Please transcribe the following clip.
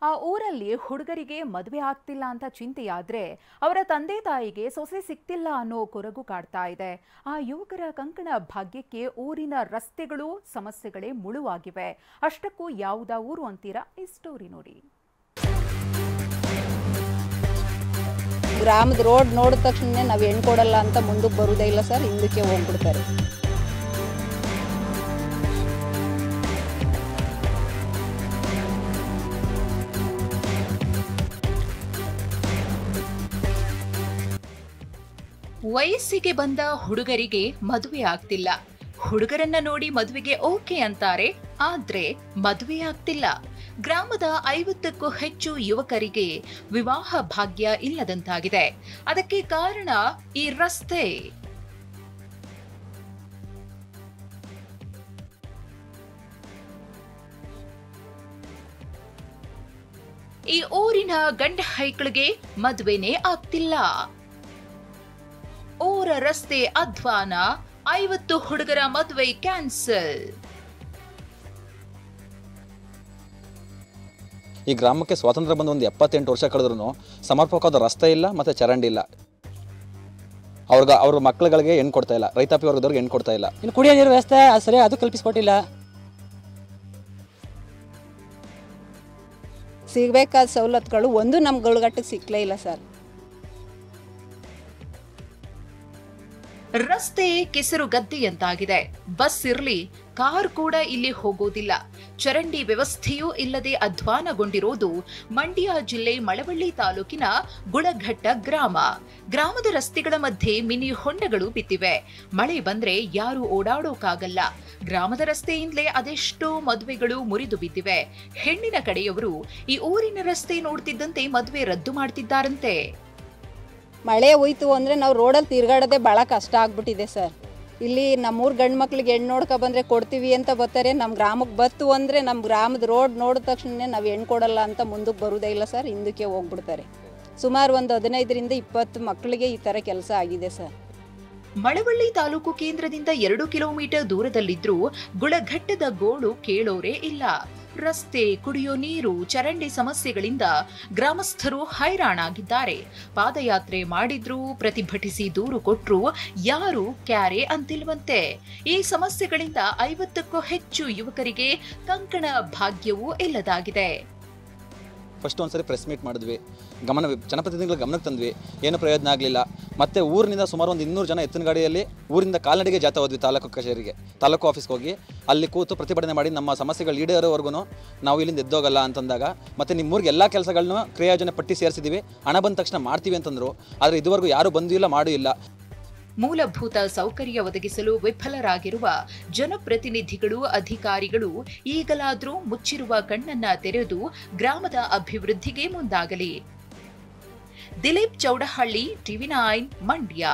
ಆ ಊರಲ್ಲಿ ಹುಡುಗರಿಗೆ ಮದುವೆ ಆಗ್ತಿಲ್ಲ ಅಂತ ಚಿಂತೆಯಾದ್ರೆ ಅವರ ತಂದೆ ತಾಯಿಗೆ ಸೊಸೆ ಸಿಕ್ತಿಲ್ಲ ಅನ್ನೋ ಕೊರಗು ಕಾಡ್ತಾ ಇದೆ. ಆ ಯುವಕರ ಕಂಕಣ ಭಾಗ್ಯಕ್ಕೆ ಊರಿನ ರಸ್ತೆಗಳು ಸಮಸ್ಯೆಗಳೇ ಮುಳುವಾಗಿವೆ. ಅಷ್ಟಕ್ಕೂ ಯಾವುದಾ ಊರು ಅಂತೀರಾ? ಈ ಸ್ಟೋರಿ ನೋಡಿ. ಗ್ರಾಮದ ರೋಡ್ ನೋಡಿದ ತಕ್ಷಣ ನಾವು ಹೆಣ್ಣು ಕೊಡಲ್ಲ ಅಂತ ಮುಂದಕ್ಕೆ ಬರುವುದೇ ಇಲ್ಲ ಸರ್, ಹಿಂದಕ್ಕೆ ಹೋಗ್ಬಿಡ್ತಾರೆ. ವಯಸ್ಸಿಗೆ ಬಂದ ಹುಡುಗರಿಗೆ ಮದುವೆ ಆಗ್ತಿಲ್ಲ. ಹುಡುಗರನ್ನ ನೋಡಿ ಮದುವೆಗೆ ಓಕೆ ಅಂತಾರೆ, ಆದ್ರೆ ಮದುವೆ ಆಗ್ತಿಲ್ಲ. ಗ್ರಾಮದ 50ಕ್ಕೂ ಹೆಚ್ಚು ಯುವಕರಿಗೆ ವಿವಾಹ ಭಾಗ್ಯ ಇಲ್ಲದಂತಾಗಿದೆ. ಅದಕ್ಕೆ ಕಾರಣ ಈ ರಸ್ತೆ. ಈ ಊರಿನ ಗಂಡ ಹೈಕಳಿಗೆ ಮದುವೆನೇ ಆಗ್ತಿಲ್ಲ. ಊರ ರಸ್ತೆ ಅಧ್ವಾನ, 50 ಹುಡುಗರ ಮದುವೆ ಕ್ಯಾನ್ಸಲ್. ಈ ಗ್ರಾಮಕ್ಕೆ ಸ್ವಾತಂತ್ರ್ಯ ಬಂದು ಒಂದು 78 ವರ್ಷ ಕಳೆದ್ರೂ ಸಮರ್ಪಕವಾದ ರಸ್ತೆ ಇಲ್ಲ ಮತ್ತು ಚರಂಡಿ ಇಲ್ಲ. ಅವ್ರ ಮಕ್ಕಳುಗಳಿಗೆ ಹೆಣ್ಣು ಕೊಡ್ತಾ ಇಲ್ಲ, ರೈತಾಪಿ ವರ್ಗದವ್ರಿಗೆ ಹೆಣ್ಣು ಕೊಡ್ತಾ ಇಲ್ಲ. ಇನ್ನು ಕುಡಿಯೋ ನೀರು ವ್ಯವಸ್ಥೆ ಸರಿ ಅದು ಕಲ್ಪಿಸಿಕೊಟ್ಟಿಲ್ಲ. ಸಿಗಬೇಕಾದ ಸವಲತ್ತುಗಳು ಒಂದು ನಮ್ಮ ಗೋಳಗಟ್ಟಿಗೆ ಸಿಕ್ಕಲೇ ಇಲ್ಲ ಸರ್. ರಸ್ತೆ ಕೆಸರು ಗದ್ದೆಯಂತಾಗಿದೆ. ಬಸ್ ಇರ್ಲಿ, ಕಾರ್ ಕೂಡ ಇಲ್ಲಿ ಹೋಗೋದಿಲ್ಲ. ಚರಂಡಿ ವ್ಯವಸ್ಥೆಯೂ ಇಲ್ಲದೆ ಅಧ್ವಾನಗೊಂಡಿರೋದು ಮಂಡ್ಯ ಜಿಲ್ಲೆ ಮಳವಳ್ಳಿ ತಾಲೂಕಿನ ಗುಳಘಟ್ಟ ಗ್ರಾಮ. ಗ್ರಾಮದ ರಸ್ತೆಗಳ ಮಧ್ಯೆ ಮಿನಿ ಹೊಂಡಗಳು ಬಿದ್ದಿವೆ. ಮಳೆ ಬಂದ್ರೆ ಯಾರು ಓಡಾಡೋಕಾಗಲ್ಲ. ಗ್ರಾಮದ ರಸ್ತೆಯಿಂದಲೇ ಅದೆಷ್ಟೋ ಮದುವೆಗಳು ಮುರಿದು ಬಿದ್ದಿವೆ. ಹೆಣ್ಣಿನ ಕಡೆಯವರು ಈ ಊರಿನ ರಸ್ತೆ ನೋಡ್ತಿದ್ದಂತೆ ಮದುವೆ ರದ್ದು ಮಾಡ್ತಿದ್ದಾರಂತೆ. ಮಳೆ ಹೋಯ್ತು ಅಂದರೆ ನಾವು ರೋಡಲ್ಲಿ ತಿರ್ಗಾಡೋದೇ ಭಾಳ ಕಷ್ಟ ಆಗ್ಬಿಟ್ಟಿದೆ ಸರ್. ಇಲ್ಲಿ ನಮ್ಮೂರು ಗಂಡು ಮಕ್ಳಿಗೆ ಹೆಣ್ಣು ನೋಡ್ಕೊ ಬಂದರೆ ಕೊಡ್ತೀವಿ ಅಂತ ಬರ್ತಾರೆ. ನಮ್ಮ ಗ್ರಾಮಕ್ಕೆ ಬತ್ತು ಅಂದರೆ ನಮ್ಮ ಗ್ರಾಮದ ರೋಡ್ ನೋಡಿದ ತಕ್ಷಣ ನಾವು ಹೆಣ್ಣು ಕೊಡಲ್ಲ ಅಂತ ಮುಂದಕ್ಕೆ ಬರೋದೇ ಇಲ್ಲ ಸರ್, ಹಿಂದಕ್ಕೆ ಹೋಗ್ಬಿಡ್ತಾರೆ. ಸುಮಾರು ಒಂದು 15ರಿಂದ 20 ಮಕ್ಕಳಿಗೆ ಈ ಥರ ಕೆಲಸ ಆಗಿದೆ ಸರ್. ಮಳವಳ್ಳಿ ತಾಲೂಕು ಕೇಂದ್ರದಿಂದ 2 ಕಿಲೋಮೀಟರ್ ದೂರದಲ್ಲಿದ್ರೂ ಗುಳಘಟ್ಟದ ಗೋಳು ಕೇಳೋರೇ ಇಲ್ಲ. ರಸ್ತೆ, ಕುಡಿಯೋ ನೀರು, ಚರಂಡಿ ಸಮಸ್ಯೆಗಳಿಂದ ಗ್ರಾಮಸ್ಥರು ಹೈರಾಣಾಗಿದ್ದಾರೆ. ಪಾದಯಾತ್ರೆ ಮಾಡಿದ್ರು, ಪ್ರತಿಭಟಿಸಿ ದೂರು ಕೊಟ್ರು, ಯಾರು ಕ್ಯಾರೆ ಅಂತಿಲ್ವಂತೆ. ಈ ಸಮಸ್ಯೆಗಳಿಂದ 50ಕ್ಕೂ ಹೆಚ್ಚು ಯುವಕರಿಗೆ ಕಂಕಣ ಭಾಗ್ಯವೂ ಇಲ್ಲದಾಗಿದೆ. ಫಸ್ಟ್ ಒಂದ್ಸರಿ ಪ್ರೆಸ್ ಮೀಟ್ ಮಾಡಿದ್ವಿ, ಜನಪ್ರತಿನಿಧಿಗಳ ಗಮನಕ್ಕೆ ತಂದ್ವಿ, ಏನು ಪ್ರಯೋಜನ ಆಗಲಿಲ್ಲ. ಮತ್ತೆ ಊರಿನಿಂದ ಸುಮಾರು ಒಂದು 200 ಜನ ಎತ್ತಿನ ಗಾಡಿಯಲ್ಲಿ ಊರಿಂದ ಕಾಲ್ನಡಿಗೆ ಜಾಥಾ ಹೋದ್ವಿ ತಾಲೂಕು ಕಚೇರಿಗೆ, ತಾಲೂಕು ಆಫೀಸ್ಗೆ ಹೋಗಿ ಅಲ್ಲಿ ಕೂತು ಪ್ರತಿಭಟನೆ ಮಾಡಿ ನಮ್ಮ ಸಮಸ್ಯೆಗಳು ಈಡೇರೋವರೆಗೂ ನಾವು ಇಲ್ಲಿಂದ ಎದ್ದೋಗಲ್ಲ ಅಂತಂದಾಗ, ಮತ್ತೆ ನಿಮ್ಮೂರಿಗೆ ಎಲ್ಲ ಕೆಲಸಗಳನ್ನೂ ಕ್ರಿಯಾಯೋಜನೆ ಪಟ್ಟಿ ಸೇರಿಸಿದ್ದೀವಿ, ಹಣ ಬಂದ ತಕ್ಷಣ ಮಾಡ್ತೀವಿ ಅಂತಂದರು. ಆದರೆ ಇದುವರೆಗೂ ಯಾರೂ ಬಂದೂ ಇಲ್ಲ, ಮಾಡೂ ಇಲ್ಲ. ಮೂಲಭೂತ ಸೌಕರ್ಯ ಒದಗಿಸಲು ವಿಫಲರಾಗಿರುವ ಜನಪ್ರತಿನಿಧಿಗಳು, ಅಧಿಕಾರಿಗಳು ಈಗಲಾದರೂ ಮುಚ್ಚಿರುವ ಕಣ್ಣನ್ನ ತೆರೆದು ಗ್ರಾಮದ ಅಭಿವೃದ್ಧಿಗೆ ಮುಂದಾಗಲಿ. ದಿಲೀಪ್ ಚೌಡಹಳ್ಳಿ, TV9 ಮಂಡ್ಯ.